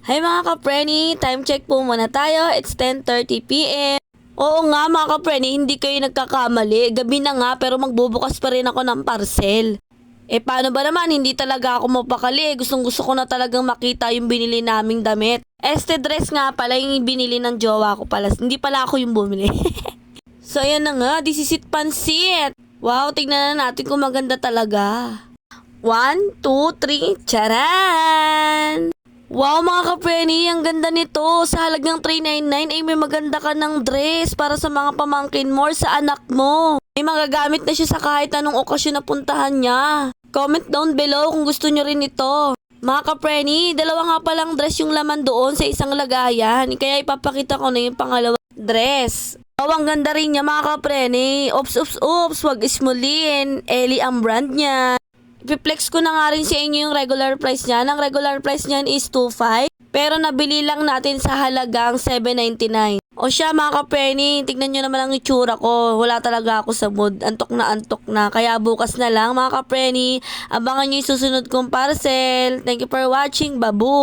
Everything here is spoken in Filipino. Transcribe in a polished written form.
Hi mga ka-preni, time check po muna tayo. It's 10:30 p.m. Oo nga mga ka-preni, hindi kayo nagkakamali. Gabi na nga pero magbubukas pa rin ako ng parcel. Paano ba naman, hindi talaga ako mapakali. Gustong gusto ko na talagang makita yung binili naming damit. Este dress nga pala yung binili ng jowa ko pala. Hindi pala ako yung bumili. So ayan na nga, this is it pansit. Wow, tignan na natin kung maganda talaga. 1, 2, 3, charan! Wow mga ka-preni, ang ganda nito. Sa halagang 399 ay may maganda ka ng dress para sa mga pamangkin mo or sa anak mo. May magagamit na siya sa kahit anong okasyon na puntahan niya. Comment down below kung gusto nyo rin ito. Mga ka-preni, dalawa nga palang dress yung laman doon sa isang lagayan. Kaya ipapakita ko na yung pangalawang dress. Wow, ang ganda rin niya mga ka-preni. Oops, wag ismulin. Ellie ang brand niya. Ipiplex ko na nga rin sa inyo yung regular price niya. Ang regular price niyan is 2.5. Pero nabili lang natin sa halagang 7.99. O siya mga ka-penny, tignan nyo naman ang itsura ko. Wala talaga ako sa mood. Antok na. Kaya bukas na lang mga ka-penny. Abangan nyo yung susunod kong parcel. Thank you for watching. Babu!